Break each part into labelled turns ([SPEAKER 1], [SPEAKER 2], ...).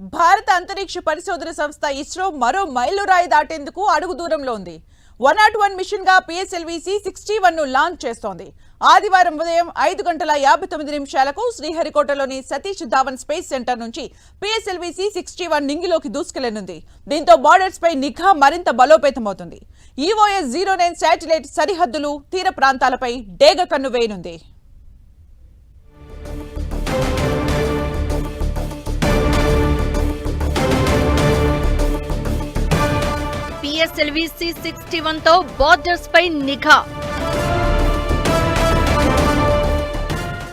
[SPEAKER 1] భారత అంతరిక్ష పరిశోధన సంస్థ ఇస్రో మరో మైలురాయి దాటేందుకు అడుగు దూరంలో ఉంది. 101 మిషన్ గా PSLV-C61 ను లాంచ్ చేస్తోంది. ఆదివారం ఉదయం 5:59 శ్రీహరికోటలోని సతీష్ ధావన్ స్పేస్ సెంటర్ నుంచి PSLV-C61 నింగిలోకి దూసుకెళ్లనుంది. దీంతో బార్డర్స్ పై నిఘా మరింత బలోపేతమవుతుంది. EOS-09 శాటిలైట్ సరిహద్దులు, తీర ప్రాంతాలపై డేగ కన్ను వేయనుంది.
[SPEAKER 2] PSLV-C61 తో బార్డర్స్ పై నిఘా.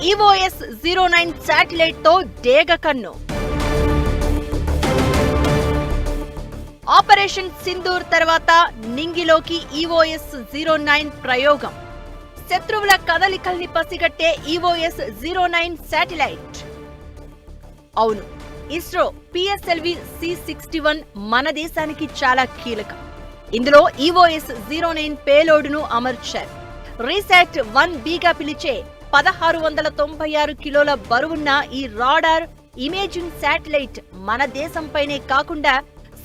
[SPEAKER 2] EOS-09 శాటిలైట్ తో డేగ కన్ను. ఆపరేషన్ సింధూర్ తర్వాత నింగిలోకి EOS-09 ప్రయోగం. శత్రువుల కదలికల్ని పసిగట్టే EOS-09 శాటిలైట్. అవును, ఇస్రో PSLV-C61 మన దేశానికి చాలా కీలకం. ఇందులో EOS-09 పేలోడును అమర్చారు. రీసాట్ 1Bగా పిలిచే 1696 కిలోల బరువున్న ఈ రాడార్ ఇమేజింగ్ శాటిలైట్ మన దేశంపైనే కాకుండా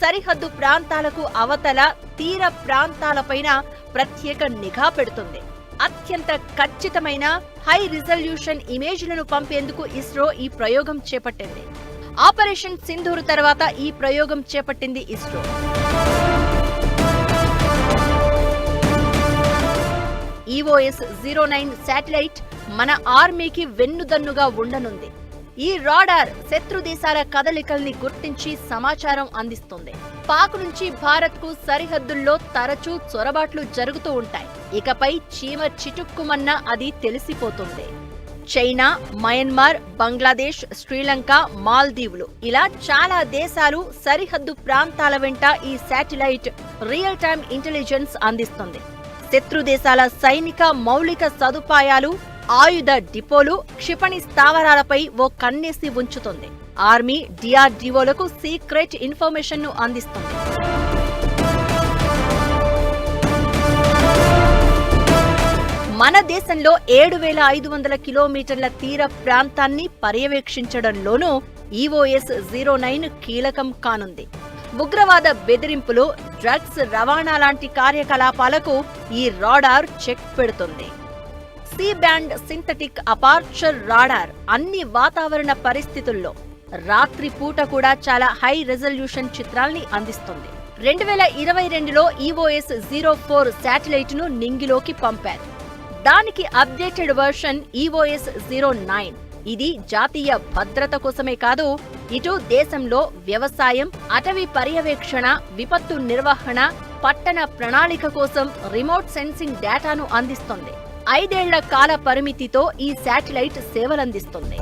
[SPEAKER 2] సరిహద్దు ప్రాంతాలకు అవతల తీర ప్రాంతాలపైన ప్రత్యేక నిఘా పెడుతుంది. అత్యంత ఖచ్చితమైన హై రిజల్యూషన్ ఇమేజ్లను పంపేందుకు ఇస్రో ఈ ప్రయోగం చేపట్టింది. ఆపరేషన్ సింధూర్ తర్వాత ఈ ప్రయోగం చేపట్టింది ఇస్రో. EOS-09 శాటిలైట్ మన ఆర్మీకి వెన్నుదన్నుగా ఉండనుంది. ఈ రాడార్ శత్రు దేశాల కదలికల్ని గుర్తించి సమాచారం అందిస్తుంది. పాక్ నుంచి భారత్ కు సరిహద్దుల్లో తరచూ చొరబాట్లు జరుగుతూ ఉంటాయి. ఇకపై చీమ చిటుక్కుమన్నా అది తెలిసిపోతుంది. చైనా, మయన్మార్, బంగ్లాదేశ్, శ్రీలంక, మాల్దీవులు ఇలా చాలా దేశాలు సరిహద్దు ప్రాంతాల వెంట ఈ శాటిలైట్ రియల్ టైమ్ ఇంటెలిజెన్స్ అందిస్తుంది. శత్రు దేశాల సైనిక మౌలిక సదుపాయాలు, ఆయుధ డిపోలు, క్షిపణి స్థావరాలపై ఓ కన్నేసి ఉంచుతుంది. ఆర్మీ, DRDOలకు సీక్రెట్ ఇన్ఫర్మేషన్ ను అందిస్తుంది. మన దేశంలో 7500 కిలోమీటర్ల తీర ప్రాంతాన్ని పర్యవేక్షించడంలోనూ EOS-09 కీలకం కానుంది. ఉగ్రవాద బెదిరింపులు, డ్రగ్స్ రవాణా లాంటి కార్యకలాపాలకు ఈ రాడార్ చెక్ పెడుతుంది. C-బ్యాండ్ సింథటిక్ అపార్చర్ రాడార్ అన్ని వాతావరణ పరిస్థితుల్లో రాత్రి పూట కూడా చాలా హై రెజల్యూషన్ చిత్రాల్ని అందిస్తుంది. 2022లో EOS-04 శాటిలైట్ ను నింగిలోకి పంపారు. దానికి అప్డేటెడ్ వర్షన్ EOS-09. ఇది జాతీయ భద్రత కోసమే కాదు, ఇటు దేశంలో వ్యవసాయం, అటవీ పర్యవేక్షణ, విపత్తు నిర్వహణ, పట్టణ ప్రణాళిక కోసం రిమోట్ సెన్సింగ్ డేటాను అందిస్తుంది. 5 ఏళ్ల కాల పరిమితితో ఈ శాటిలైట్ సేవలందిస్తుంది.